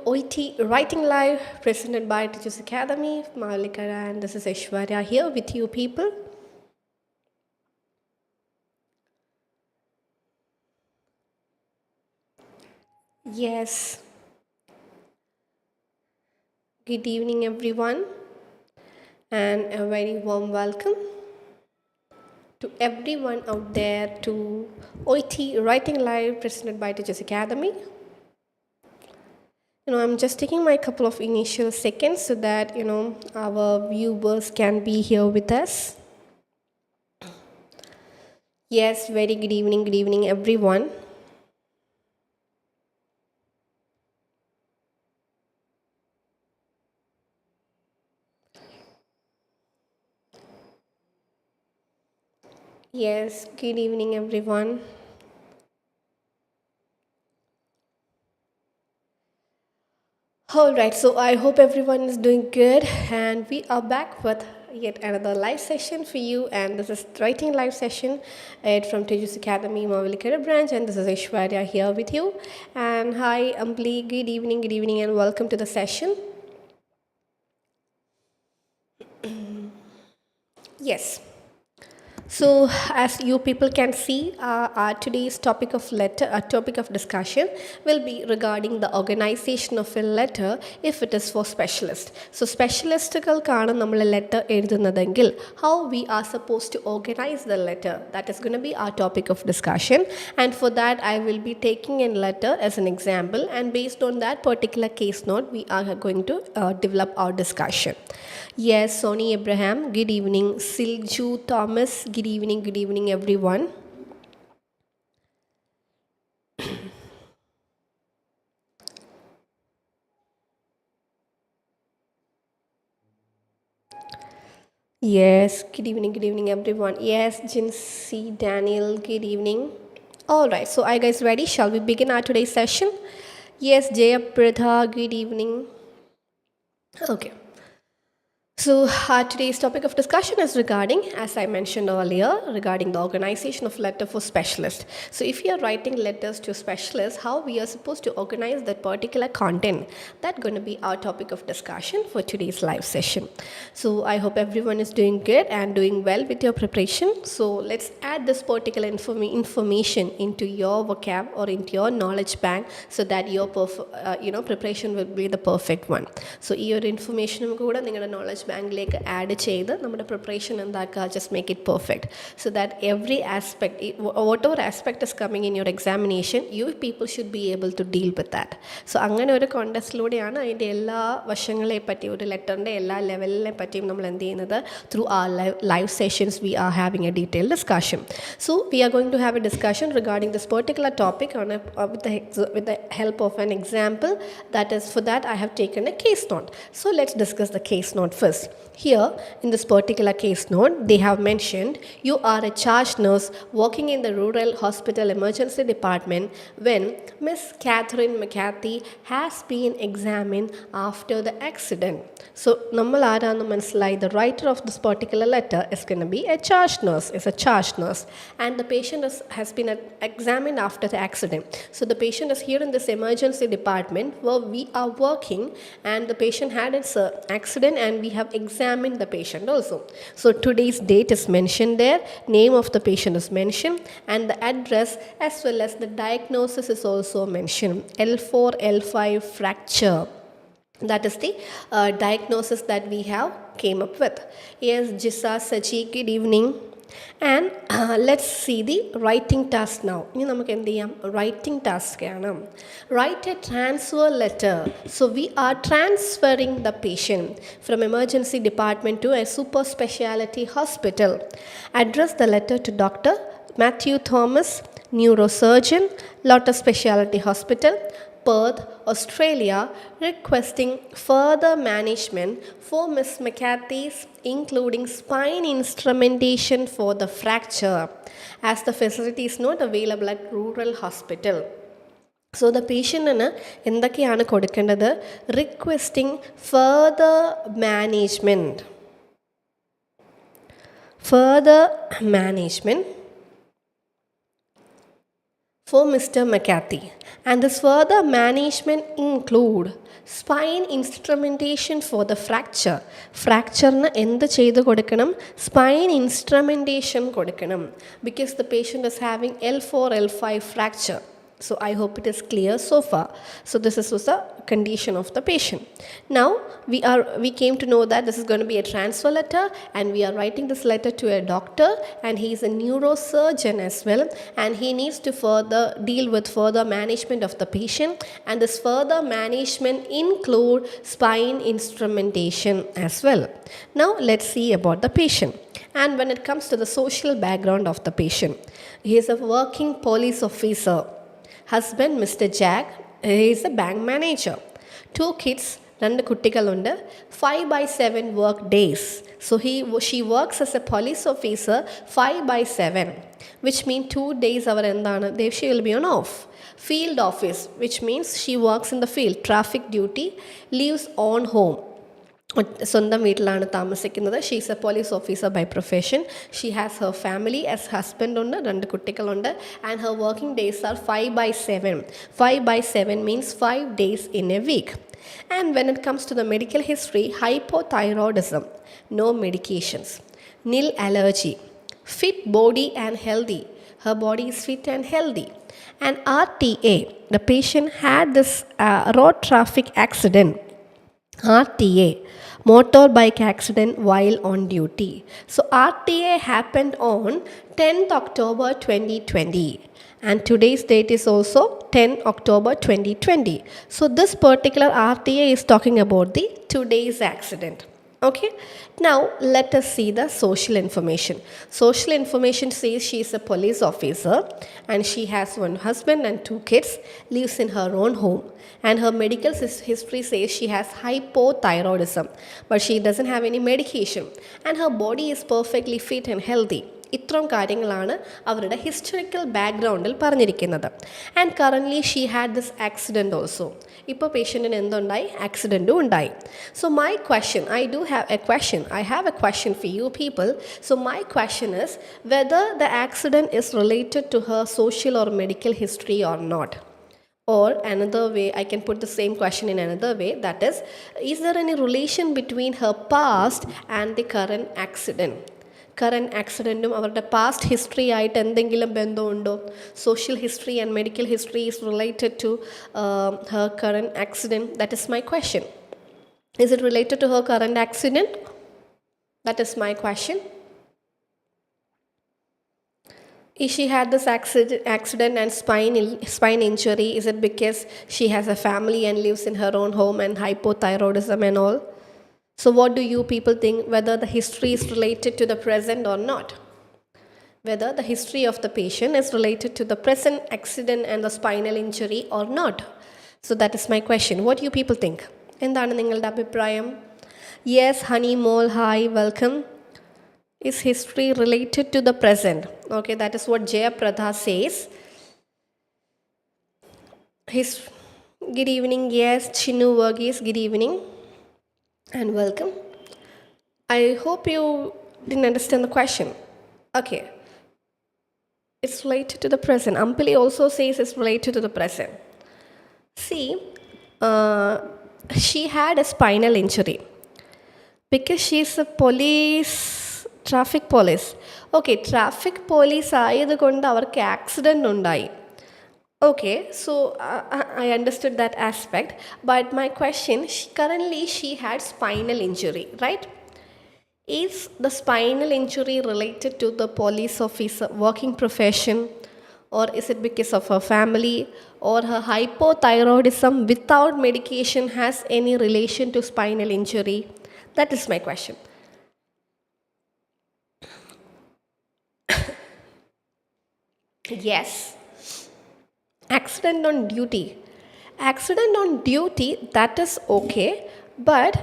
OET Writing Live presented by Tiju's Academy, Malikara, and this is Aishwarya here with you people. Yes, good evening everyone, and a very warm welcome to everyone out there to OET Writing Live presented by Tiju's Academy. I'm just taking my couple of initial seconds so that, our viewers can be here with us. Yes, very good evening everyone. Yes, good evening everyone. Alright, so I hope everyone is doing good, and we are back with yet another live session for you, and this is writing live session from Tiju's Academy Mavilikara branch, and this is Aishwarya here with you. And hi Ambli, good evening and welcome to the session. Yes. So, as you people can see, our today's topic of discussion will be regarding the organization of a letter if it is for specialist. So, specialisticalkana nammal letter ezhuthunnathengil how we are supposed to organize the letter. That is going to be our topic of discussion. And for that, I will be taking a letter as an example, and based on that particular case note, we are going to develop our discussion. Yes, Sony Abraham, good evening. Silju Thomas, good evening everyone. Yes, good evening everyone. Yes, Jincy, Daniel, good evening. Alright, so are you guys ready? Shall we begin our today's session? Yes, Jayapradha, good evening. Okay. So, today's topic of discussion is regarding, as I mentioned earlier, regarding the organization of letter for specialists. So, if you are writing letters to specialists, how we are supposed to organize that particular content, that's going to be our topic of discussion for today's live session. So, I hope everyone is doing good and doing well with your preparation. So, let's add this particular information into your vocab or into your knowledge bank so that your preparation will be the perfect one. So, your information kuda ningada knowledge ബാങ്കിലേക്ക് add ചെയ്ത് നമ്മുടെ preparation എന്താക്കുക, just make it perfect so that every aspect whatever aspect is coming in your examination you people should be able to deal with that. So അങ്ങനെ ഒരു കോണ്ടസ്റ്റിലൂടെയാണ് അതിൻ്റെ എല്ലാ വശങ്ങളെ പറ്റി, ഒരു ലെറ്ററിൻ്റെ എല്ലാ ലെവലിനെ പറ്റിയും നമ്മൾ എന്ത് ചെയ്യുന്നത്, through our live sessions we are having a detail discussion. So we are going to have a discussion regarding this particular topic with the help of an example. That is, for that I have taken a case note. So let's discuss the case note first. Here in this particular case note, they have mentioned you are a charge nurse working in the rural hospital emergency department when Miss Catherine McCarthy has been examined after the accident. So nammal arannu manasilai, the writer of this particular letter is going to be a charge nurse, and the patient has been examined after the accident. So the patient is here in this emergency department where we are working, and the patient had its accident, and we have examined the patient also. So today's date is mentioned there, name of the patient is mentioned, and the address as well as the diagnosis is also mentioned. L4 L5 fracture, that is the diagnosis that we have came up with. Yes, Jisa Sachi, good evening. And let's see the writing task now. ഇനി നമുക്ക് എന്ത് ചെയ്യാം, writing task ആണ്. Write a transfer letter. So we are transferring the patient from emergency department to a super specialty hospital. Address the letter to Dr. Matthew Thomas, neurosurgeon, Lotus Specialty Hospital, Perth, Australia, requesting further management for Miss McCarthy's, including spine instrumentation for the fracture, as the facility is not available at rural hospital. So the patient എന്തൊക്കെയാണ് കൊടുക്കേണ്ടത്, requesting further management for Mr. McCarthy. And this further management include spine instrumentation for the fracture. ഫ്രാക്ചറിന് എന്ത് ചെയ്ത് കൊടുക്കണം? Spine instrumentation കൊടുക്കണം. Because the patient is having L4, L5 fracture. So I hope it is clear so far. So this was the condition of the patient. Now we came to know that this is going to be a transfer letter, and we are writing this letter to a doctor, and he is a neurosurgeon as well, and he needs to further deal with further management of the patient, and this further management include spine instrumentation as well. Now let's see about the patient. And when it comes to the social background of the patient, he is a working police officer. Husband Mr. Jack, he is a bank manager. 2 kids, 2 കുട്ടികളുണ്ട്. 5/7 work days. So she works as a police officer 5/7, which means 2 days അവർ എന്താണ്? She will be on off. Field office, which means she works in the field. Traffic duty, lives on home. സ്വന്തം വീട്ടിലാണ് താമസിക്കുന്നത്. She is a police officer by profession. She has her family as husband ഉണ്ട്, 2 കുട്ടികളുണ്ട്. And her working days are 5/7. 5/7 means 5 days in a week. And when it comes to the medical history, hypothyroidism, no medications, nil allergy, fit body and healthy. Her body is fit and healthy. And RTA, the patient had this road traffic accident. RTA, motorbike accident while on duty. So RTA happened on 10th October 2020, and today's date is also 10 October 2020. So this particular RTA is talking about the today's accident. Okay, now let us see the social information. Social information says she is a police officer, and she has 1 husband and 2 kids, lives in her own home. And her medical history says she has hypothyroidism, but she doesn't have any medication, and her body is perfectly fit and healthy. ഇത്രയും കാര്യങ്ങളാണ് അവരുടെ historical ബാക്ക്ഗ്രൗണ്ടിൽ പറഞ്ഞിരിക്കുന്നത്. And currently she had this accident also. ഇപ്പോൾ പേഷ്യൻറ്റിന് എന്തുണ്ടായി? ആക്സിഡൻറ്റും ഉണ്ടായി. So my question, I have a question for you people. So my question is whether the accident is related to her social or medical history or not. Or another way, I can put the same question in another way, that is there any relation between her past and the current accident? Current accidentum അവരുടെ past history ആയിട്ട് എന്തെങ്കിലും ബന്ധമുണ്ടോ? Social history and medical history is related to her current accident. That is my question. Is it related to her current accident? That is my question. If she had this accident and spine injury, is it because she has a family and lives in her own home and hypothyroidism and all? So what do you people think, whether the history is related to the present or not? Whether the history of the patient is related to the present accident and the spinal injury or not? So that is my question. What do you people think? എന്താണ് നിങ്ങളുടെ അഭിപ്രായം? Yes, honey mole, hi, welcome. Is history related to the present? Okay, that is what Jayapradha says. Good evening. Yes, Chinu Varghese, good evening and welcome. I hope you didn't understand the question. Okay, it's related to the present. Ampali also says it's related to the present. See, she had a spinal injury because she's a traffic police. Okay, traffic police ആയതുകൊണ്ട് അവർക്ക് accident ഉണ്ടായി. Okay, so I understood that aspect. But my question, currently she had spinal injury, right? Is the spinal injury related to the police officer working profession, or is it because of her family, or her hypothyroidism without medication has any relation to spinal injury? That is my question. Yes. Accident on duty, that is okay, but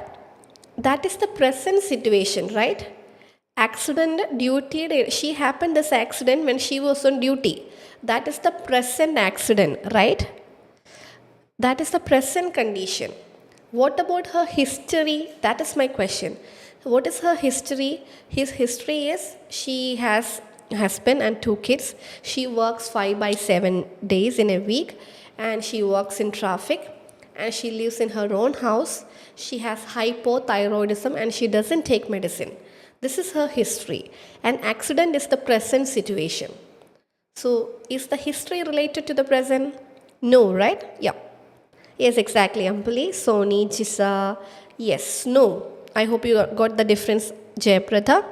that is the present situation, right? Accident duty, she happened this accident when she was on duty. That is the present accident, right? That is the present condition. What about her history? That is my question. What is her history? His history is she has husband and 2 kids. She works 5 by 7 days in a week, and she works in traffic, and she lives in her own house. She has hypothyroidism and she doesn't take medicine. This is her history. An accident is the present situation. So, is the history related to the present? No, right? Yeah. Yes, exactly. Ampali, Sony, Jisa. Yes, no. I hope you got the difference, Jayapratha.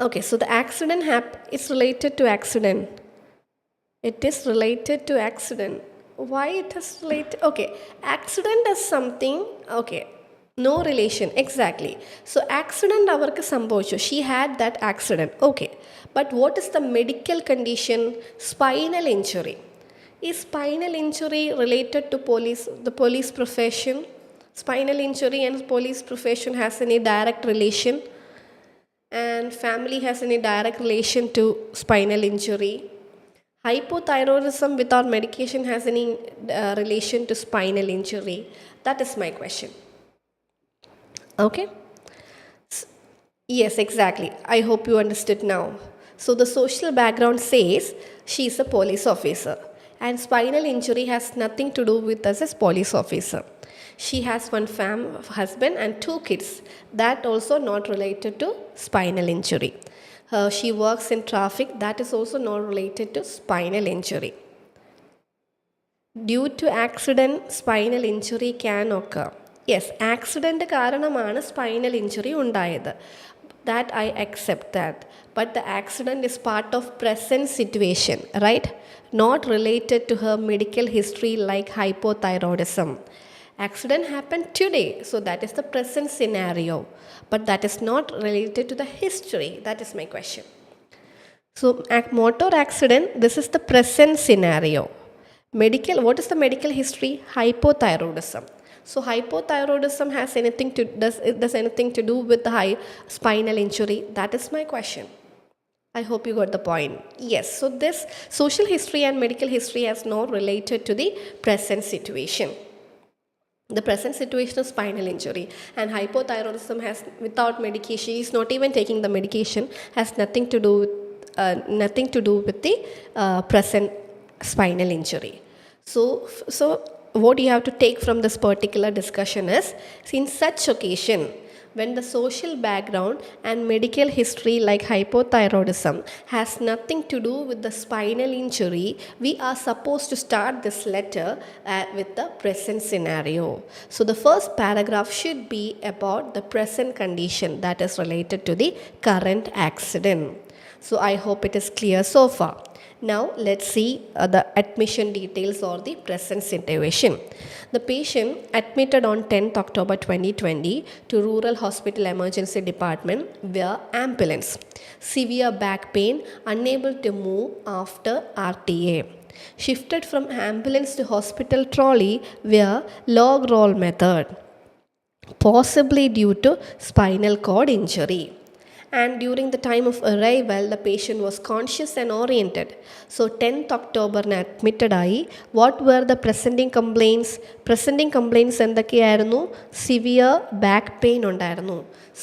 Okay, so the accident is related to accident. It is related to accident. Why it is related? Okay, accident is something. Okay, no relation. Exactly. So accident avarku sambhochu. She had that accident. Okay, but what is the medical condition? Spinal injury. Is spinal injury related to the police profession? Spinal injury and police profession has any direct relation, and family has any direct relation to spinal injury. Hypothyroidism without medication has any relation to spinal injury? That is my question. Okay? Yes, exactly. I hope you understood now. So the social background says she is a police officer, and spinal injury has nothing to do with us as police officer. She has one husband and 2 kids. That also not related to spinal injury. She works in traffic. That is also not related to spinal injury. Due to accident, spinal injury can occur. Yes, accident കാരണമാണ് spinal injury ഉണ്ടായത്. That I accept that. But the accident is part of present situation, right? Not related to her medical history like hypothyroidism. Accident happened today, so that is the present scenario. But that is not related to the history. That is my question. So, motor accident, this is the present scenario. Medical, what is the medical history? Hypothyroidism. So hypothyroidism has anything to does anything to do with the high spinal injury? That is my question. I hope you got the point. Yes, so this social history and medical history has not related to the present situation. The present situation is spinal injury, and hypothyroidism has without medication, is not even taking the medication, has nothing to do with the present spinal injury. So what you have to take from this particular discussion is, in such occasion, when the social background and medical history like hypothyroidism has nothing to do with the spinal injury, we are supposed to start this letter with the present scenario. So the first paragraph should be about the present condition that is related to the current accident. So I hope it is clear so far. Now let's see the admission details or the present situation. The patient admitted on 10th October 2020 to Rural Hospital Emergency Department via ambulance. Severe back pain, unable to move after RTA. Shifted from ambulance to hospital trolley via log roll method, possibly due to spinal cord injury. And during the time of arrival, the patient was conscious and oriented. So 10th October admitted ആയി. What were the presenting complaints? Presenting complaints എന്തൊക്കെയായിരുന്നു? Severe back pain ഉണ്ടായിരുന്നു.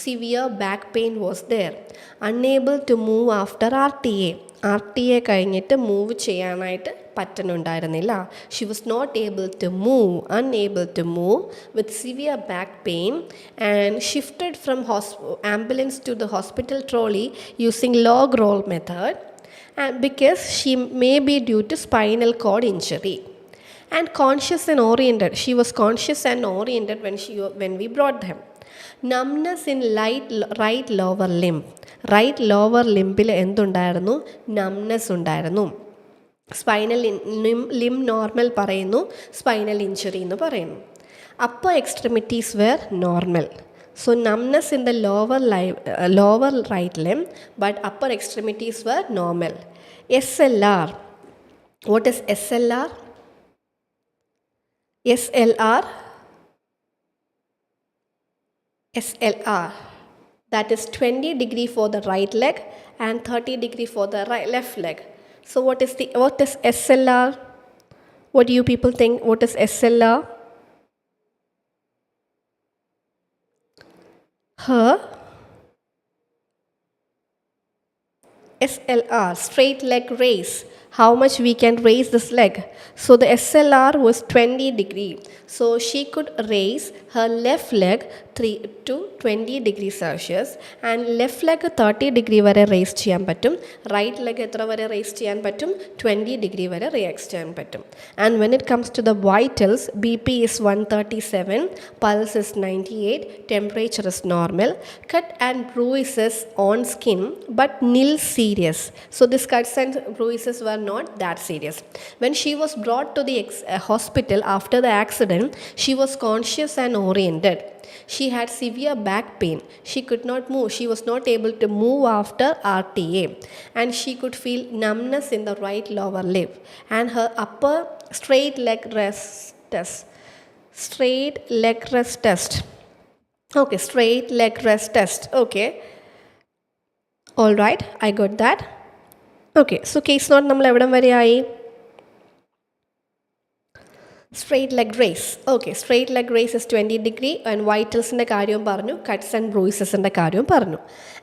Severe back pain was there. Unable to move after RTA. RTA കഴിഞ്ഞിട്ട് move ചെയ്യാനായിട്ട് പറ്റുന്നുണ്ടായിരുന്നില്ല. She was not able to move, unable to move with severe back pain, and shifted from ambulance to the hospital trolley using log roll method, and because she may be due to spinal cord injury. And conscious and oriented. She was conscious and oriented when we brought them. Numbness in right lower limb. Right lower limbil എന്തുണ്ടായിരുന്നു? Numbness ഉണ്ടായിരുന്നു. Spinal limb normal പറയുന്നു, spinal injury എന്ന് പറയുന്നു. Upper extremities were normal. So numbness in the lower right limb, but upper extremities were normal. SLR. What is SLR? SLR. SLR. That is 20 degree for the right leg and 30 degree for the left leg. So what is SLR? What do you people think? What is SLR? Her SLR, straight leg raise. How much we can raise this leg? So the SLR was 20 degree. So she could raise her left leg 3 to 20 degrees Celsius and left leg 30 degree വരെ raise ചെയ്യാൻ പറ്റും. Right leg എത്ര വരെ raise ചെയ്യാൻ പറ്റും? 20 degree വരെ raise ചെയ്യാൻ പറ്റും. And when it comes to the vitals, BP is 137, pulse is 98, temperature is normal, cut and bruises on skin but nil serious. So these cuts and bruises were not that serious. When she was brought to the hospital after the accident, she was conscious and oriented. She had severe back pain. She could not move. She was not able to move after RTA. And she could feel numbness in the right lower lip. And her upper straight leg rest test. Straight leg rest test. Okay, straight leg rest test. Okay. All right, I got that. Okay, so case note നമ്മൾ എവിടം വരെ ആയി? Straight leg raise. Okay, straight leg raise is 20 degree and vitals-ന്റെ കാര്യവും പറഞ്ഞു, cuts and bruises-ന്റെ കാര്യവും പറഞ്ഞു.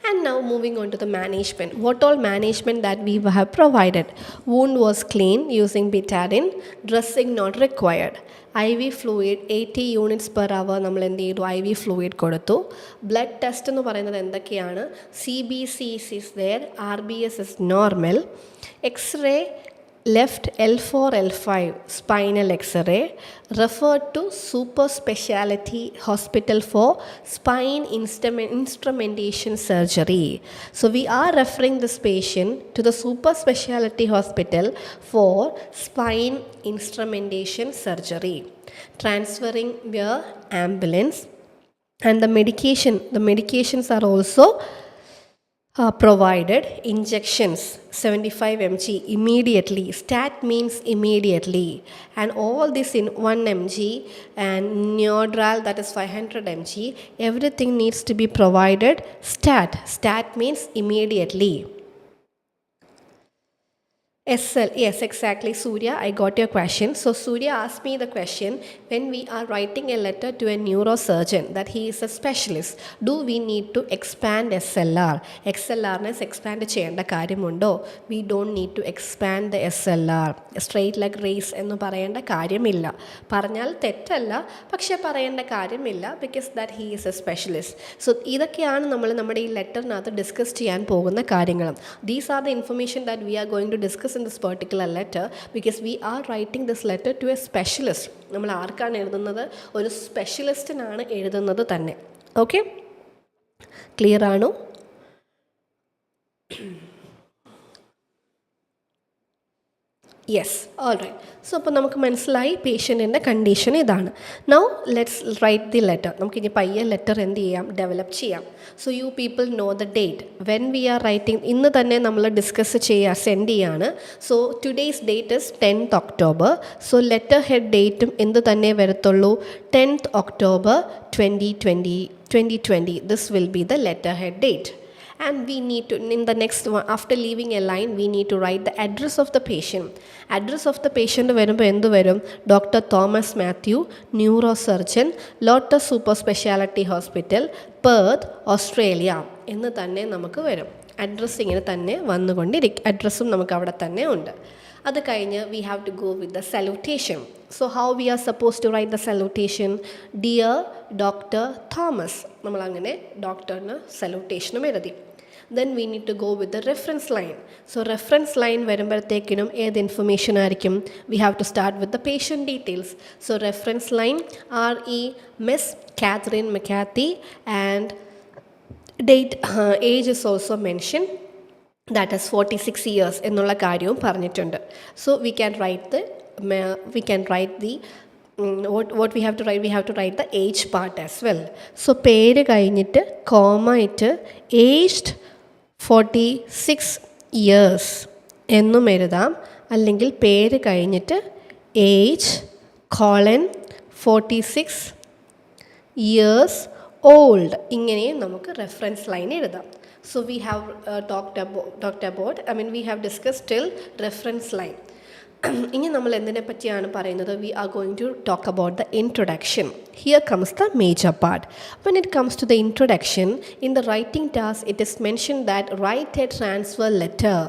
And now moving on to the management. What all management that we have provided? Wound was clean using betadine. Dressing not required. IV fluid 80 units per hour നമ്മൾ എന്ത് ചെയ്തു? IV fluid കൊടുത്തു. Blood test എന്ന് പറയുന്നത് എന്തൊക്കെയാണ്? CBC is there, RBS is normal. X-ray left L4 L5 spinal X-ray, referred to super specialty hospital for spine instrumentation surgery. So we are referring this patient to the super specialty hospital for spine instrumentation surgery. Transferring via ambulance, and the medications are also provided. Injections 75 mg immediately. Stat means immediately, and all this in 1 mg, and Neodral, that is 500 mg. Everything needs to be provided. Stat means immediately. SL, yes, exactly, Surya, I got your question. So Surya asked me the question, when we are writing a letter to a neurosurgeon that he is a specialist, do we need to expand SLR? XLR nes expand cheyanda karyamundo? We don't need to expand the SLR. Straight leg raise ennu parayanda karyamilla. Paranjal tettalla, പക്ഷേ പറയേണ്ട കാര്യമില്ല, because that he is a specialist. So ഇതൊക്കെയാണ് നമ്മൾ നമ്മുടെ ഈ ലെറ്ററിനകത്ത് discuss ചെയ്യാൻ പോകുന്ന കാര്യങ്ങൾ. These are the information that we are going to discuss in this particular letter, because we are writing this letter to a specialist. നമ്മൾ ആർക്കാണ് എഴുതുന്നത്? ഒരു സ്പെഷ്യലിസ്റ്റിനാണ് എഴുതുന്നത് തന്നെ. ഓക്കെ, ക്ലിയർ ആണോ? Yes, all right. സോ അപ്പോൾ നമുക്ക് മനസ്സിലായി പേഷ്യൻറ്റിൻ്റെ കണ്ടീഷൻ ഇതാണ്. Now let's write the letter. നമുക്കിനി പയ്യെ ലെറ്റർ എന്ത് ചെയ്യാം? ഡെവലപ്പ് ചെയ്യാം. So you people know the date when we are writing. ഇന്ന് തന്നെ നമ്മൾ ഡിസ്കസ് ചെയ്യുക, സെൻഡ് ചെയ്യാണ്. So today's date is 10th October. So letter head ഡേറ്റും എന്ത് തന്നെ വരത്തുള്ളൂ? 10th October 2020. This will be the letter head date. And we need to, in the next one, after leaving a line, we need to write the address of the patient. Address of the patient വരുമ്പോൾ എന്ത് വരും? Doctor Thomas Mathew, ന്യൂറോസർജൻ, lotus super speciality hospital, Perth, Australia എന്ന് തന്നെ നമുക്ക് വരും. Address ഇങ്ങനെ തന്നെ വന്നുകൊണ്ടിരിക്കും. അഡ്രസ്സും നമുക്ക് അവിടെ തന്നെ ഉണ്ട്. അത് കഴിഞ്ഞ് we have to go with the salutation. So how we are supposed to write the salutation? Dear Dr. Thomas. നമ്മളങ്ങനെ ഡോക്ടറിന് സല്യൂട്ടേഷനും എഴുതി. Then we need to go with the reference line. So reference line വരുമ്പോഴത്തേക്കിനും ഏത് information ആയിരിക്കും? We have to start with the patient details. So reference line RE Miss Catherine McCarthy, and date, age is also mentioned. That is 46 years എന്നുള്ള കാര്യവും പറഞ്ഞിട്ടുണ്ട്. So we can write the what we have to write? We have to write the age part as well. So പേര് കഴിഞ്ഞിട്ട് comma ഇട്ട് aged 46 years എന്നും എഴുതാം. അല്ലെങ്കിൽ പേര് കഴിഞ്ഞിട്ട് age colon 46 years old ഇങ്ങനെയും നമുക്ക് റെഫറൻസ് ലൈൻ എഴുതാം. So we have talked about, we have discussed till reference line. ഇനി നമ്മൾ എന്തിനെ പറ്റിയാണ് പറയുന്നത്? We are going to talk about the introduction. Here comes the major part. When it comes to the introduction, in the writing task, it is mentioned that write a transfer letter.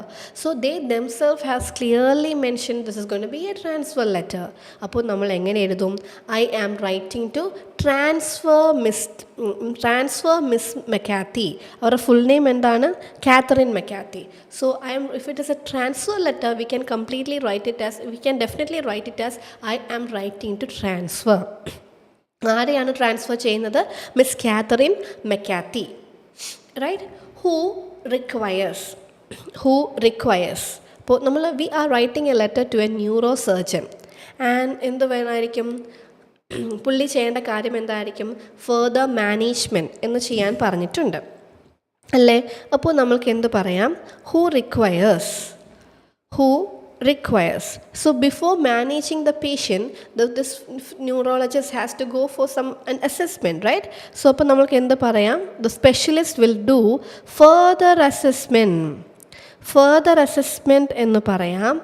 So they themselves has clearly mentioned this is going to be a transfer letter. അപ്പോൾ നമ്മൾ എങ്ങനെ എഴുതും? I am writing to transfer Miss McCarthy. അവരുടെ full name എന്താണ്? Catherine മെക്കാത്തി. So if it is a transfer letter, we can definitely write it as I am writing to transfer. ആരെയാണ് transfer ചെയ്യുന്നത്? Miss Catherine McCarthy, right? Who requires. ഇപ്പോൾ നമ്മൾ we are writing a letter to a neurosurgeon. And എന്ത് വേണമായിരിക്കും? പുള്ളി ചെയ്യേണ്ട കാര്യം എന്തായിരിക്കും? ഫർദർ മാനേജ്മെൻറ്റ് എന്ന് ചെയ്യാൻ പറഞ്ഞിട്ടുണ്ട് അല്ലേ? അപ്പോൾ നമ്മൾക്ക് എന്ത് പറയാം? Who requires. So before managing the patient, this neurologist has to go for an assessment, right? So അപ്പോൾ നമ്മൾക്ക് എന്ത് പറയാം? The specialist will do further assessment എന്ന് പറയാം,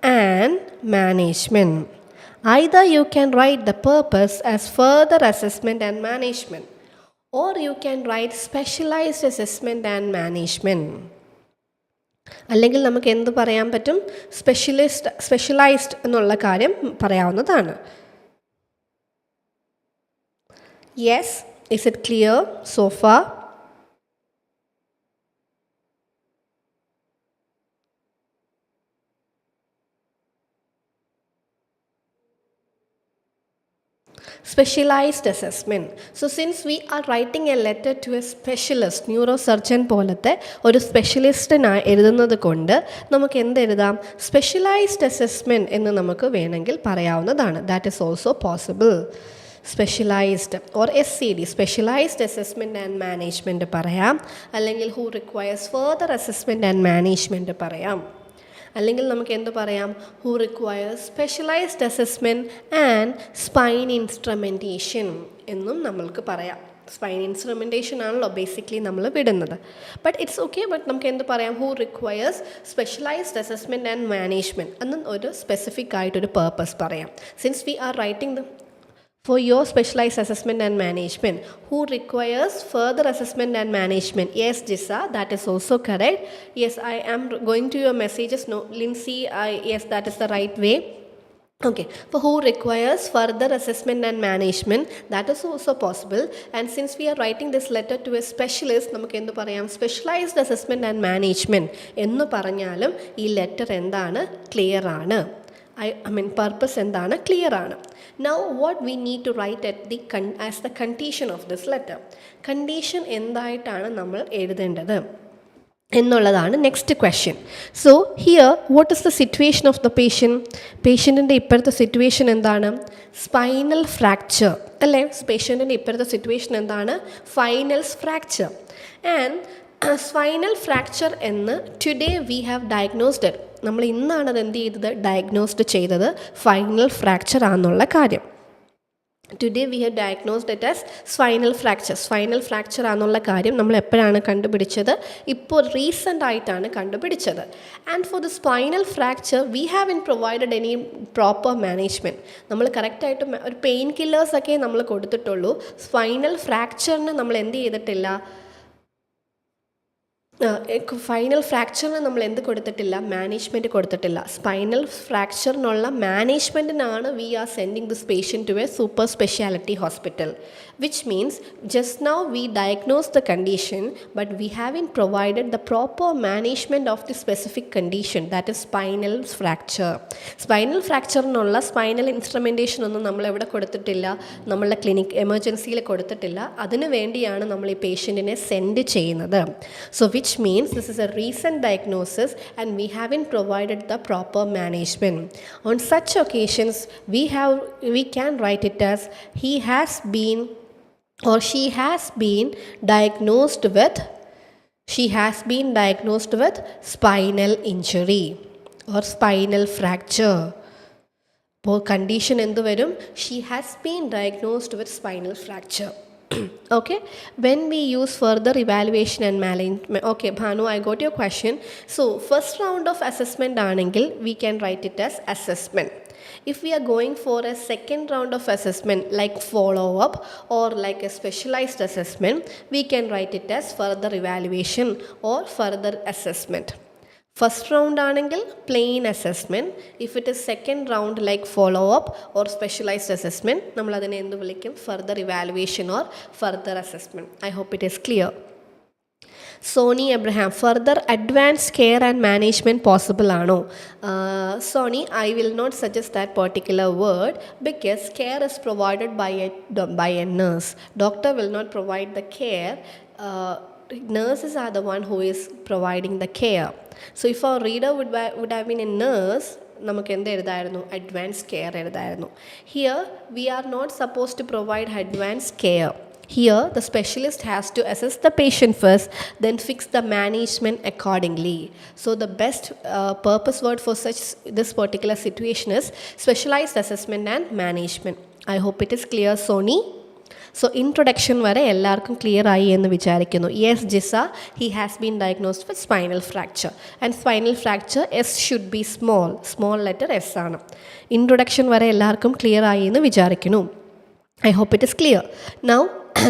and management. Either you can write the purpose as further assessment and management, or you can write specialized assessment and management. അല്ലെങ്കിൽ നമുക്ക് എന്ത് പറയാൻ പറ്റും? സ്പെഷ്യലൈസ്ഡ് എന്നുള്ള കാര്യം പറയാവുന്നതാണ്. Yes, is it clear so far? Specialized assessment. So since we are writing a letter to a specialist, neurosurgeon പോലത്തെ ഒരു സ്പെഷ്യലിസ്റ്റിനായി എഴുതുന്നത് കൊണ്ട് നമുക്ക് എന്തെഴുതാം? സ്പെഷ്യലൈസ്ഡ് അസസ്മെൻറ്റ് എന്ന് നമുക്ക് വേണമെങ്കിൽ പറയാവുന്നതാണ്. That is also possible. Specialised or SCD, specialised assessment and management പറയാം. അല്ലെങ്കിൽ who requires further assessment and management പറയാം. അല്ലെങ്കിൽ നമുക്ക് എന്ത് പറയാം? Who requires specialised assessment and spine instrumentation എന്നും നമ്മൾക്ക് പറയാം. സ്പൈൻ ഇൻസ്ട്രുമെൻറ്റേഷൻ ആണല്ലോ ബേസിക്കലി നമ്മൾ വിടുന്നത്. But it's okay. ബട്ട് നമുക്ക് എന്ത് പറയാം? Who requires specialised assessment and management എന്നും ഒരു സ്പെസിഫിക് ആയിട്ടൊരു പേർപ്പസ് പറയാം. Since we are writing for your specialized assessment and management, who requires further assessment and management. Yes, Jissa, that is also correct. Yes, I am going to your messages. No, Lindsay, yes, that is the right way. Okay, for who requires further assessment and management, that is also possible. And since we are writing this letter to a specialist, നമുക്ക് എന്ത് പറയാം? Specialised assessment and management എന്ന് പറഞ്ഞാലും ഈ letter എന്താണ്? Clear ആണ്. I mean purpose എന്താണ്? Clear ആണ്. Now what we need to write as the condition of this letter. Condition എന്തായിട്ടാണ് നമ്മൾ എഴുതേണ്ടത് എന്നുള്ളതാണ് next question. So here what is the situation of the പേഷ്യൻറ്റിൻ്റെ ഇപ്പോഴത്തെ സിറ്റുവേഷൻ എന്താണ്? സ്പൈനൽ ഫ്രാക്ചർ അല്ലേ? പേഷ്യൻറ്റിൻ്റെ ഇപ്പോഴത്തെ സിറ്റുവേഷൻ എന്താണ്? Finals fracture. And spinal fracture എന്ന് ടുഡേ വി ഹാവ് ഡയഗ്നോസ്ഡ്. നമ്മൾ ഇന്നാണ് അത് എന്ത് ചെയ്തത്? ഡയഗ്നോസ്ഡ് ചെയ്തത് ഫൈനൽ ഫ്രാക്ചർ ആണെന്നുള്ള കാര്യം. Today we have diagnosed it as spinal fracture ആണെന്നുള്ള കാര്യം നമ്മൾ എപ്പോഴാണ് കണ്ടുപിടിച്ചത്? ഇപ്പോൾ റീസെൻ്റ് ആയിട്ടാണ് കണ്ടുപിടിച്ചത്. And for the spinal fracture we have in provided any proper management. നമ്മൾ കറക്റ്റായിട്ട് ഒരു പെയിൻ കില്ലേഴ്സൊക്കെ നമ്മൾ കൊടുത്തിട്ടുള്ളൂ. സ്പൈനൽ ഫ്രാക്ചറിന് നമ്മൾ എന്ത് ചെയ്തിട്ടില്ല? ഫൈനൽ ഫ്രാക്ചറിന് നമ്മൾ എന്ത് കൊടുത്തിട്ടില്ല? മാനേജ്മെൻറ്റ് കൊടുത്തിട്ടില്ല. സ്പൈനൽ ഫ്രാക്ചറിനുള്ള മാനേജ്മെൻറ്റിനാണ് we are sending this patient to a super speciality hospital, which means just now we diagnosed the condition but we haven't provided the proper management of the specific condition, that is spinal fracture. Spinal fracture എന്നുള്ള spinal instrumentation ഒന്നും നമ്മൾ എവിടെ കൊടുത്തിട്ടില്ല? നമ്മളുടെ clinic എമർജൻസിയിൽ കൊടുത്തിട്ടില്ല. അതിനു വേണ്ടിയാണ് നമ്മൾ ഈ പേഷ്യൻറ്റിനെ സെൻഡ് ചെയ്യുന്നത്. So which means this is a recent diagnosis and we haven't provided the proper management. On such occasions we can write it as he has been or she has been diagnosed with spinal injury or spinal fracture. അപ്പോൾ condition എന്ത് വരും? She has been diagnosed with spinal fracture. Okay, when we use further evaluation and management. Okay, Bhanu, I got your question. So first round of assessment aanengil we can write it as assessment. If we are going for a second round of assessment like follow up or like a specialized assessment, we can write it as further evaluation or further assessment. First round aanengil plain assessment. If it is second round like follow up or specialized assessment, നമ്മൾ അതിനെ എന്ത് വിളിക്കും? Further evaluation or further assessment. I hope it is clear. Sony Abraham, further advanced care and management possible ആണോ? Sony, I will not suggest that particular word because care is provided by a nurse. Doctor will not provide the care. Nurses are the one who is providing the care. So if our reader would have been a nurse, നമുക്ക് എന്ത് എഴുതായിരുന്നു? Advance care എഴുതായിരുന്നു. Here we are not supposed to provide advanced care. Here the specialist has to assess the patient first, then fix the management accordingly. So the best purpose word for this particular situation is specialized assessment and management. I hope it is clear, Sony. So introduction vare ellarkum clear ആയി എന്ന് വിചാരിക്കുന്നു. Yes, Jissa, he has been diagnosed with spinal fracture. And spinal fracture S should be small letter S ആണ്. Introduction vare ellarkum clear ആയി എന്ന് വിചാരിക്കുന്നു. I hope it is clear. Now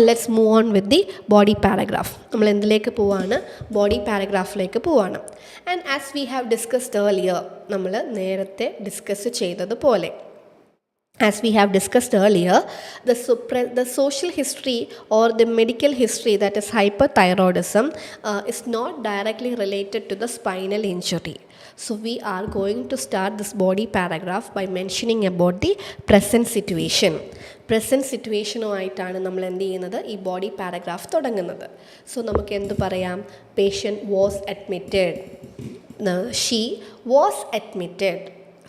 let's move on with the body paragraph. നമ്മൾ എന്തിലേക്ക് പോവാണ്? Body പാരഗ്രാഫിലേക്ക് പോവാണ്. And as we have discussed earlier, നമ്മൾ നേരത്തെ discuss ചെയ്തതുപോലെ, as we have discussed earlier, the social history or the medical history, that is hyperthyroidism, is not directly related to the spinal injury. So we are going to start this body paragraph by mentioning about the present situation. Present സിറ്റുവേഷനുമായിട്ടാണ് നമ്മൾ എന്ത് ചെയ്യുന്നത്? ഈ body paragraph തുടങ്ങുന്നത്. So നമുക്ക് എന്ത് പറയാം? Patient was admitted. She was admitted.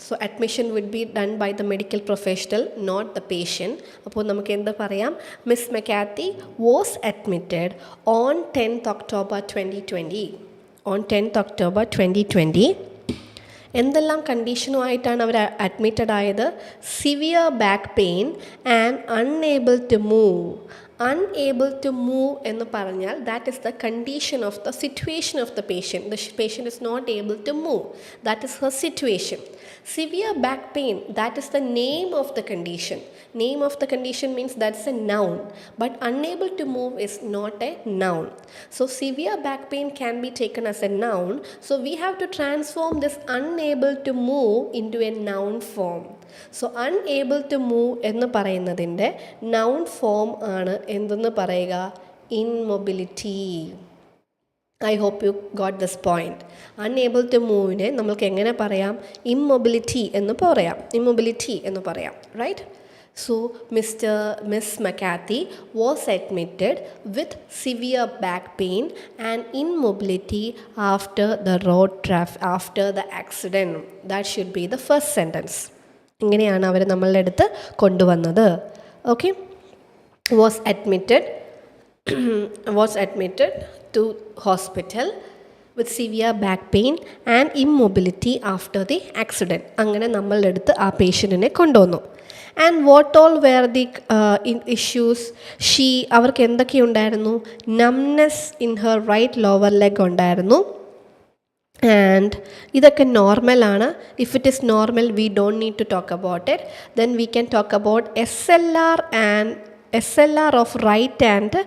So admission would be done by the medical professional, not the patient. അപ്പോൾ നമുക്ക് എന്ത് പറയാം? Miss McCarthy was admitted on 10th October 2020. On 10th October 2020. എന്തെല്ലാം കണ്ടീഷനുമായിട്ടാണ് അവർ അഡ്മിറ്റഡ് ആയത്? Severe back pain and unable to move. Unable to move എന്ന് പറഞ്ഞാൽ that is the condition of the situation of the patient. The patient is not able to move. That is her situation. Severe back pain, that is the name of the condition. Name of the condition means that's a noun, but unable to move is not a noun. So severe back pain can be taken as a noun. So we have to transform this unable to move into a noun form. So unable to move എന്ന് പറയുന്നതിൻ്റെ noun form ആണ് എന്തെന്ന് പറയുക? Immobility. I hope you got this point. Unable to moveനെ നമ്മൾക്ക് എങ്ങനെ പറയാം? Immobility എന്ന് പറയാം. Immobility എന്ന് പറയാം. Right? So Miss McCarthy was admitted with severe back pain and immobility after the accident. That should be the first sentence. ഇങ്ങനെയാണ് അവർ നമ്മളുടെ അടുത്ത് കൊണ്ടുവന്നത്. Okay, was admitted to hospital with severe back pain and immobility after the accident. അങ്ങനെ നമ്മളുടെ അടുത്ത് ആ പേഷ്യൻറ്റിനെ കൊണ്ടുവന്നു. And what all were the issues? അവർക്ക് എന്തൊക്കെയുണ്ടായിരുന്നു? Numbness in her right lower leg ഉണ്ടായിരുന്നു. ആൻഡ് ഇതൊക്കെ നോർമലാണ്. If it is normal we don't need to talk about it. Then we can talk about SLR of right and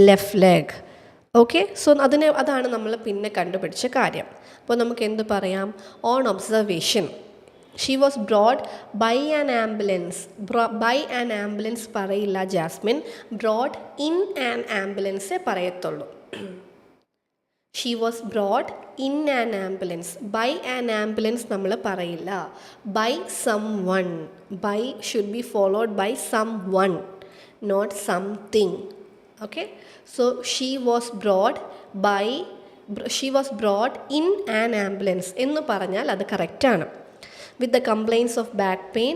left leg. Okay, so അതാണ് നമ്മൾ പിന്നെ കണ്ടുപിടിച്ച കാര്യം. അപ്പോൾ നമുക്ക് എന്ത് പറയാം? On observation she was brought by an ambulance. By an ambulance പറയില്ല ജാസ്മിൻ, ബ്രോഡ് ഇൻ ആൻ ആംബുലൻസേ പറയത്തുള്ളൂ. She was brought in an ambulance. By an ambulance നമ്മൾ പറയില്ല. By someone. By should be followed by someone, not something. Okay, so she was brought in an ambulance എന്ന് പറഞ്ഞാൽ അത് കറക്റ്റാണ്. With the complaints of back pain,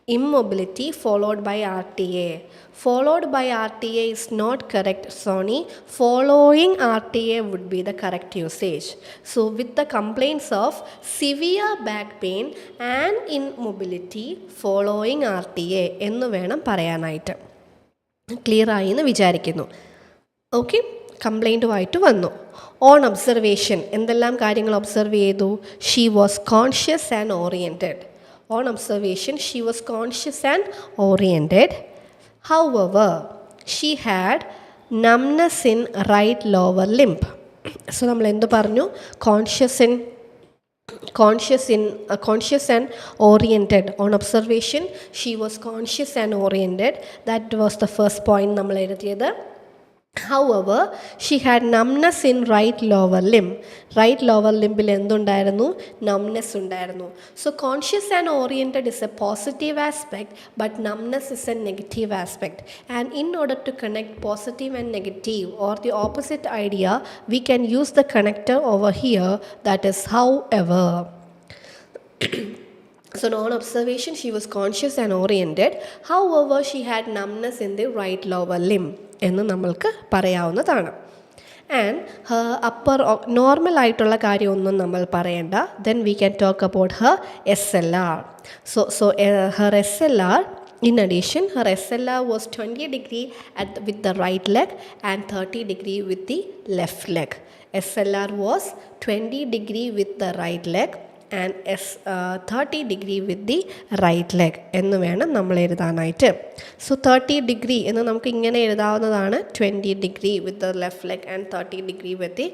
immobility followed by RTA. Followed by RTA is not correct, Sony. Following RTA would be the correct usage. So with the complaints of severe back pain and immobility following RTA എന്ന് വേണം പറയാനായിട്ട്. Clear ആയി എന്ന് വിചാരിക്കുന്നു. Okay, കംപ്ലൈൻറ്റുമായിട്ട് വന്നു. On observation എന്തെല്ലാം കാര്യങ്ങൾ observe ചെയ്തു? She was conscious and oriented. On observation she was conscious and oriented. However she had numbness in right lower limb. So നമ്മൾ എന്ത് പറഞ്ഞു? conscious and oriented. On observation she was conscious and oriented. That was the first point നമ്മൾ എഴുതിയത്. However, she had numbness in right lower limb. Right lower limbൽ എന്തുണ്ടായിരുന്നു? Numbness ഉണ്ടായിരുന്നു. So conscious and oriented is a positive aspect, but numbness is a negative aspect. And in order to connect positive and negative or the opposite idea, we can use the connector over here, that is however. So on observation she was conscious and oriented. However, she had numbness in the right lower limb എന്ന് നമ്മൾക്ക് പറയാവുന്നതാണ്. And upper normal ആയിട്ടുള്ള കാര്യമൊന്നും നമ്മൾ പറയേണ്ട. Then we can talk about Har SLR. So her SLR, in addition, her SLR was 20 degree with the right leg and 30 degree with the left leg. SLR was 20 degree with the right leg and 30 degree with the right leg എന്ന് വേണം നമ്മൾ എഴുതാനായിട്ട്. So 30 degree എന്ന് നമുക്ക് ഇങ്ങനെ എഴുതാവുന്നതാണ്. 20 degree with the left leg and 30 degree with the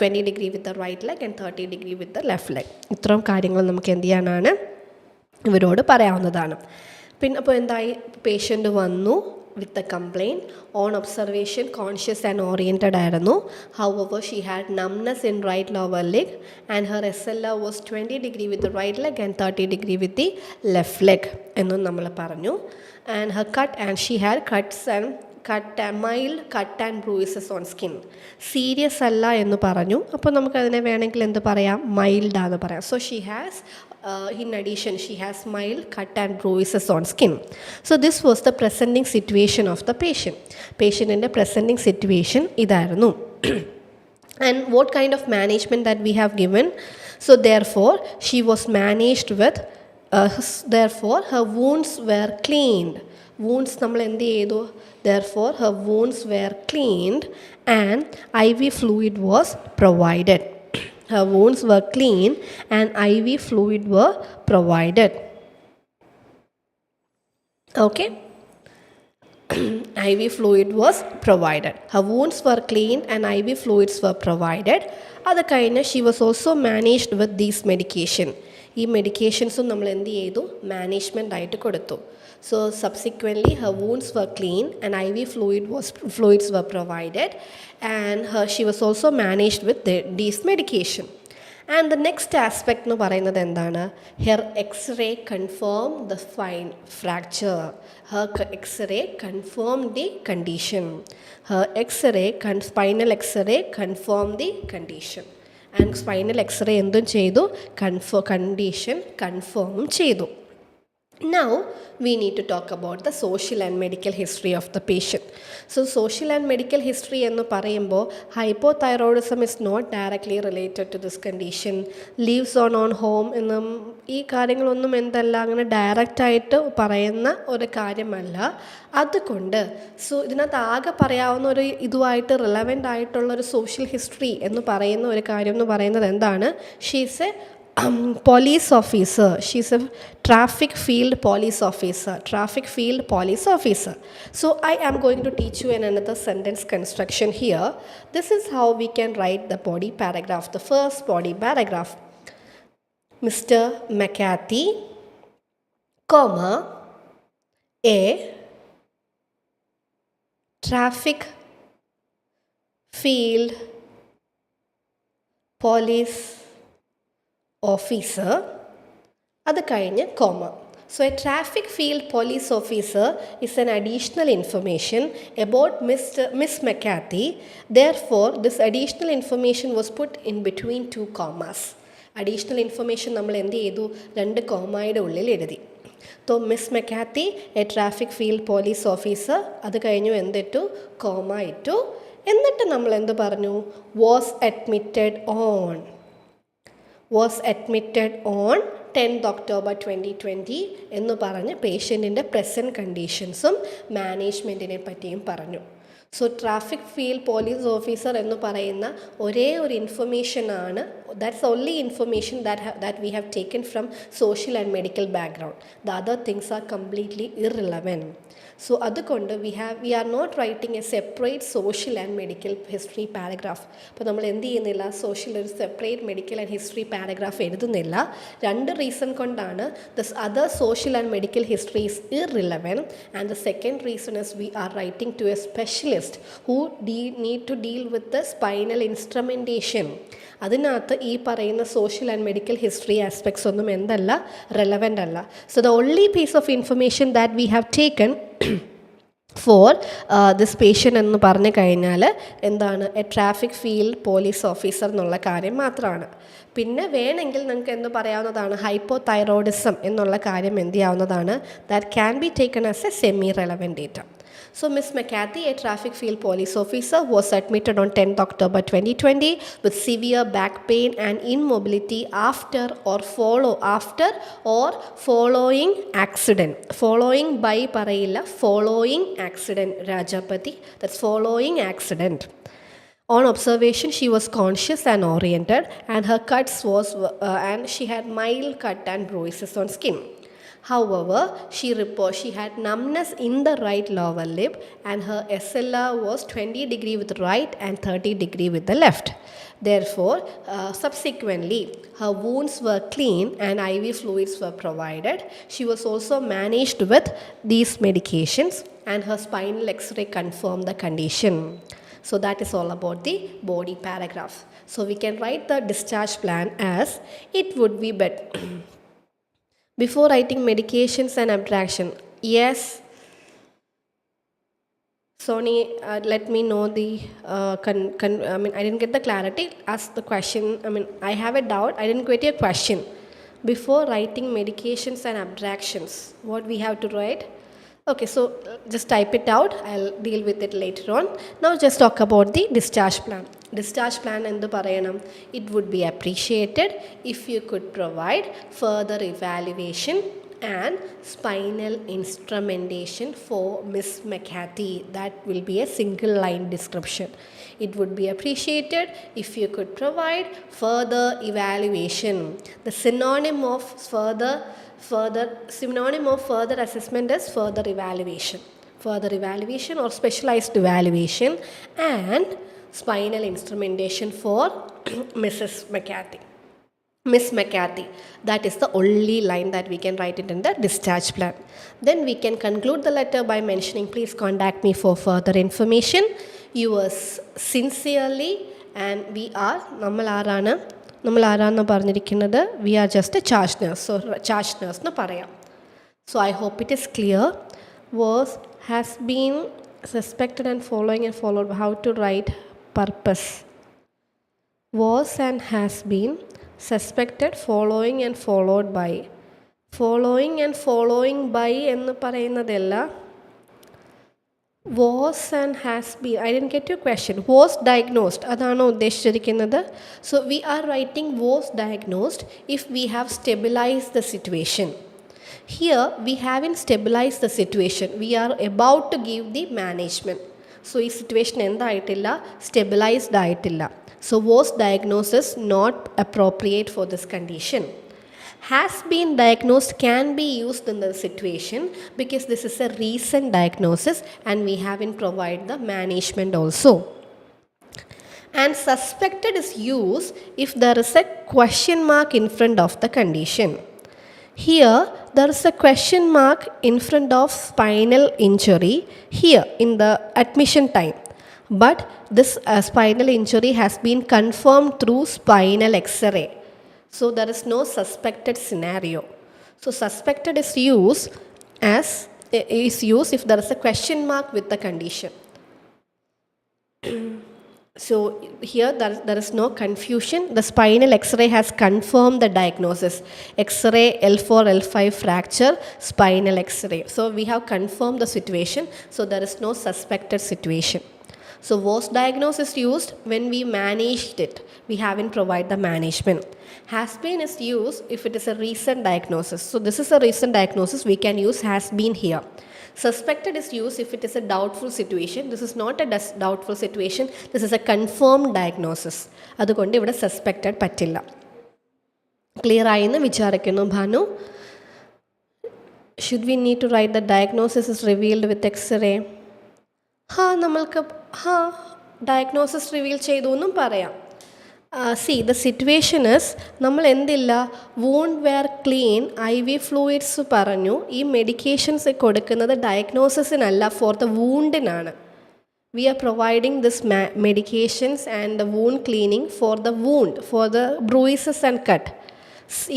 20 degree with the right leg and 30 degree with the left leg. ഇത്രയും കാര്യങ്ങൾ നമുക്ക് എന്ത് ചെയ്യാനാണ്? ഇവരോട് പറയാവുന്നതാണ്. പിന്നെ അപ്പോൾ എന്തായി? പേഷ്യൻ്റ് വന്നു with the complaint. On observation conscious and oriented ആയിരുന്നു. However, she had numbness in right lower leg and her SLR was 20 degree with the right leg and 30 degree with the left leg എന്നും നമ്മൾ പറഞ്ഞു. And her cut, and she had mild cut and bruises on skin. Serious അല്ല എന്ന് പറഞ്ഞു. അപ്പോൾ നമുക്കതിനെ വേണമെങ്കിൽ എന്ത് പറയാം? മൈൽഡ് ആണെന്ന് പറയാം. So she has in addition she has mild cut and bruises on skin. So this was the presenting situation of the patient. Patientന്റെ presenting situation ഇതായിരുന്നു. And what kind of management that we have given? So therefore she was managed with therefore her wounds were cleaned. Wounds നമ്മൾ എന്ത് ചെയ്തു? Therefore her wounds were cleaned and IV fluid was provided. Her wounds were clean and IV fluid were provided. Okay. IV fluid was provided. Her wounds were clean and IV fluids were provided. അത് കഴിഞ്ഞ് she was also managed with these medication. ഈ മെഡിക്കേഷൻസും നമ്മൾ എന്ത് ചെയ്തു? Management ആയിട്ട് കൊടുത്തു. So subsequently her wounds were clean and IV fluids were provided and she was also managed with these medication. And the next aspect എന്ന് പറയുന്നത് എന്താണ്? Her X-ray confirmed the spine fracture. Her X-ray confirmed the condition. Her X-ray, spinal X-ray confirmed the condition. And spinal X-ray എന്തും ചെയ്തു? condition confirm ചെയ്തു. Now we need to talk about the social and medical history of the patient. So social and medical history എന്ന് പറയുമ്പോൾ hypothyroidism is not directly related to this condition. Lives on home എന്നും ഈ കാര്യങ്ങളൊന്നും എന്തല്ല അങ്ങനെ ഡയറക്റ്റായിട്ട് പറയുന്ന ഒരു കാര്യമല്ല. അതുകൊണ്ട് ഇതിനകത്ത് ആകെ പറയാവുന്ന ഒരു ഇതുമായിട്ട് റിലവൻ്റ് ആയിട്ടുള്ളൊരു സോഷ്യൽ ഹിസ്റ്ററി എന്ന് പറയുന്ന ഒരു കാര്യം എന്ന് പറയുന്നത് എന്താണ്? She's A police officer. She's a traffic field police officer. So I am going to teach you another sentence construction here. This is how we can write the body paragraph. The first body paragraph: Mr. McCarthy, comma, a traffic field police officer, അത് കഴിഞ്ഞ് comma. So a traffic field police officer is an additional information about Miss McCarthy. Therefore, this additional information was put in between two commas. Additional information നമ്മൾ എന്ത് ചെയ്തു? 2 കോമയുടെ ഉള്ളിൽ എഴുതി. So Miss McCarthy, a traffic field police officer, അത് കഴിഞ്ഞു എന്തിട്ടു? Comma ഇട്ടു. എന്നിട്ട് നമ്മൾ എന്ത് പറഞ്ഞു? was admitted on 10th October 2020 എന്ന് പറഞ്ഞ് പേഷ്യൻറ്റിൻ്റെ പ്രസൻറ്റ് കണ്ടീഷൻസും മാനേജ്മെൻറ്റിനെ പറ്റിയും പറഞ്ഞു. So traffic field police officer എന്ന് പറയുന്ന ഒരേ ഒരു ഇൻഫർമേഷനാണ്, that's only information that we have taken from social and medical background. The other things are completely irrelevant. So അതുകൊണ്ട് we are not writing a separate social and medical history paragraph. അപ്പോൾ നമ്മൾ എന്ത് ചെയ്യുന്നില്ല, സോഷ്യൽ ഒരു separate medical and history paragraph എഴുതുന്നില്ല. രണ്ട് reason കൊണ്ടാണ്. This other social and medical history is irrelevant and the second reason is we are writing to a specialist who need to deal with the spinal instrumentation. അതിനകത്ത് ഈ പറയുന്ന social and medical history aspects ഒന്നും എന്തല്ല, relevant അല്ല. So the only piece of information that we have taken for this patient എന്ന് പറഞ്ഞു കഴിഞ്ഞാൽ എന്താണ്, a traffic field police officer എന്നുള്ള കാര്യം മാത്രമാണ്. പിന്നെ വേണമെങ്കിൽ നിങ്ങൾക്ക് എന്ത് പറയാവുന്നതാണ്, ഹൈപ്പോ തൈറോയിഡിസം എന്നുള്ള കാര്യം എന്ത് ചെയ്യാവുന്നതാണ്, that can be taken as A semi relevant data. So Miss McCarthy, a traffic field police officer, was admitted on 10th October 2020 with severe back pain and immobility after or following accident. Following by parayilla, following accident, Rajapati, that's following accident. On observation, she was conscious and oriented, and her cuts and she had mild cut and bruises on skin. However, she had numbness in the right lower lip and her SLR was 20 degree with right and 30 degree with the left. Therefore, subsequently, her wounds were clean and IV fluids were provided. She was also managed with these medications and her spinal X-ray confirmed the condition. So that is all about the body paragraph. So we can write the discharge plan as it would be better. Before writing medications and abstraction, yes, Sony, let me know the, I didn't get the clarity. Ask the question. I have a doubt. I didn't get your question. Before writing medications and abstractions, what we have to write? Okay, so just type it out. I'll deal with it later on. Now just talk about the discharge plan. Discharge plan endu parayanam, it would be appreciated if you could provide further evaluation and spinal instrumentation for Miss McCarthy. That will be a single line description. It would be appreciated if you could provide further evaluation. The synonym of further assessment is further evaluation or specialized evaluation and spinal instrumentation for Mrs. McCarthy. Miss McCarthy. That is the only line that we can write it in the discharge plan. Then we can conclude the letter by mentioning, please contact me for further information. Yours sincerely, and we are നമ്മൾ ആരാന്ന് പറഞ്ഞിരിക്കുന്നത്, we are just a charge nurse. So charge nurse എന്ന് പറയാം. So I hope it is clear. Has been suspected and followed. How to write purpose. Was and has been suspected, following and followed by. Following by എന്ന് പറയുന്നതല്ല, was and has been. I didn't get your question. Was diagnosed, അതാണോ ഉദ്ദേശിച്ചിരിക്കുന്നത്? So we are writing was diagnosed if we have stabilized the situation. Here we haven't stabilized the situation. We are about to give the management. So ഈ situation എന്തായിട്ടില്ല, stabilised ആയിട്ടില്ല. So was diagnosis not appropriate for this condition. Has been diagnosed can be used in the situation because this is a recent diagnosis and we haven't provided the management also. And suspected is used if there is a question mark in front of the condition. Here there is a question mark in front of spinal injury here in the admission time. But this spinal injury has been confirmed through spinal X-ray. So there is no suspected scenario. So suspected is used if there is a question mark with the condition. So here there is no confusion. The spinal X-ray has confirmed the diagnosis. X-ray L4, L5 fracture, spinal X-ray. So we have confirmed the situation. So there is no suspected situation. So was diagnosed is used when we managed it. We haven't provided the management. Has been is used if it is a recent diagnosis. So this is a recent diagnosis. We can use has been here. Suspected is used if it is a doubtful situation. This is not a doubtful situation. This is a confirmed diagnosis. അതുകൊണ്ട് ഇവിടെ suspected പറ്റില്ല. Clear ആയെന്ന് വിചാരിക്കുന്നു Bhanu. Should we need to write the diagnosis is revealed with X-ray? നമ്മൾക്ക് diagnosis reveal ചെയ്തു എന്നും പറയാം. the situation is നമ്മൾ എന്തില്ല wound were clean IV fluids പറഞ്ഞു. ഈ മെഡിക്കേഷൻസ് കൊടുക്കുന്നത് ഡയഗ്നോസിസിനല്ല, ഫോർ ദ വൂണ്ടിനാണ്. We are providing this medications and the wound cleaning for the wound, for the bruises and cut.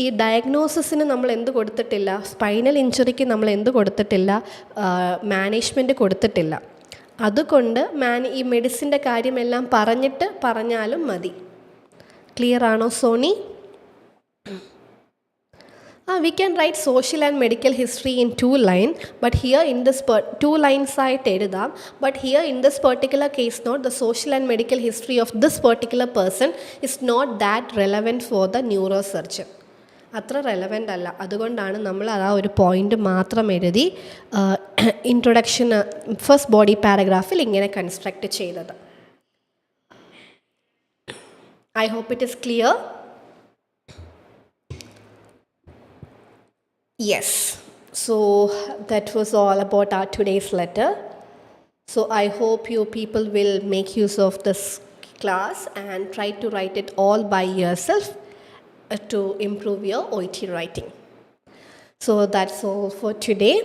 ഈ ഡയഗ്നോസിസിന് നമ്മൾ എന്ത് കൊടുത്തിട്ടില്ല, സ്പൈനൽ ഇഞ്ചുറിക്ക് നമ്മൾ എന്ത് കൊടുത്തിട്ടില്ല, മാനേജ്മെൻറ്റ് കൊടുത്തിട്ടില്ല. അതുകൊണ്ട് ഈ മെഡിസിൻ്റെ കാര്യമെല്ലാം പറഞ്ഞാലും മതി. ക്ലിയർ ആണോ Sony? We can write social and medical history in 2 lines, but here in this 2 lines ആയിട്ട് എഴുതാം. But here in this particular case note, the social and medical history of this particular person is not that relevant for the neurosurgeon. അത്ര relevant അല്ല. അതുകൊണ്ടാണ് നമ്മൾ ഒരു point മാത്രം എഴുതി introduction first body പാരഗ്രാഫിൽ ഇങ്ങനെ കൺസ്ട്രക്റ്റ് ചെയ്തത്. I hope it is clear. Yes, so that was all about our today's letter. So I hope you people will make use of this class and try to write it all by yourself to improve your OET writing. So that's all for today.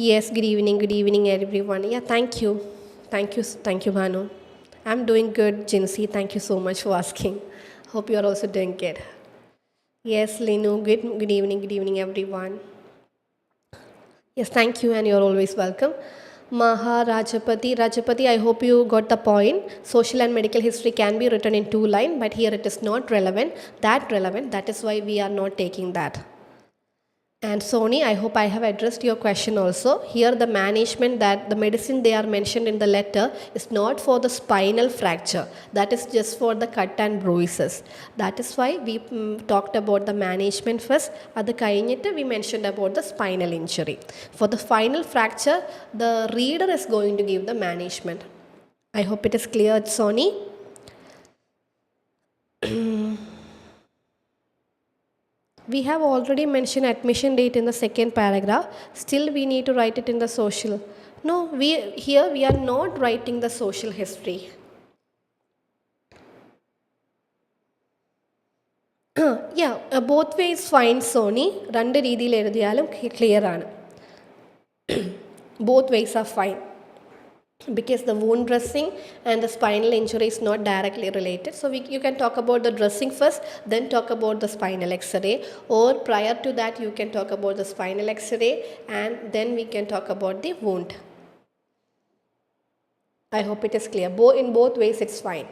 Yes, good evening everyone. Yeah, thank you Bhanu. I'm doing good, Jinsi. Thank you so much for asking. Hope you are also doing good. Yes, Linu, good evening everyone. Yes, thank you, and you're always welcome. Maha Rajapati, I hope you got the point. Social and medical history can be written in 2 lines, but here it is not relevant. That is why we are not taking that. And Sony, I hope I have addressed your question also. Here the management, that the medicine they are mentioned in the letter is not for the spinal fracture. That is just for the cut and bruises. That is why we talked about the management first. Adu kayinittu we mentioned about the spinal injury. For the spinal fracture, the reader is going to give the management. I hope it is clear, Sony. We have already mentioned admission date in the second paragraph. Still we need to write it in the social. No, we are not writing the social history. Yeah, both ways fine, Sony. Rendu reethiyil ezhudiyalum clear aanu. Both ways are fine. Because the wound dressing and the spinal injury is not directly related. So you can talk about the dressing first, then talk about the spinal X-ray, or prior to that you can talk about the spinal X-ray and then we can talk about the wound. I hope it is clear. In both ways it's fine.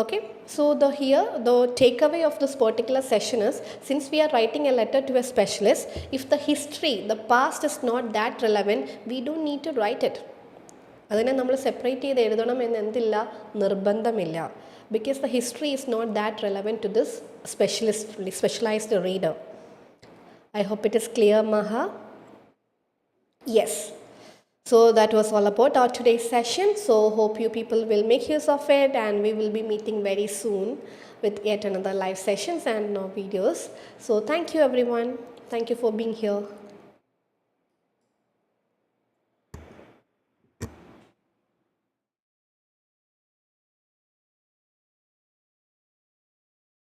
Okay, so the takeaway of this particular session is, since we are writing a letter to a specialist, if the history, the past is not that relevant, we don't need to write it. അതിനെ നമ്മൾ separate ചെയ്ത് എഴുതണം എന്ന് എന്തില്ല, നിർബന്ധമില്ല. Because the history is not that relevant to this specialized reader. I hope it is clear, Maha. Yes. So that was all about our today's session. So hope you people will make use of it, and we will be meeting very soon with yet another live sessions and videos. So thank you everyone. Thank you for being here.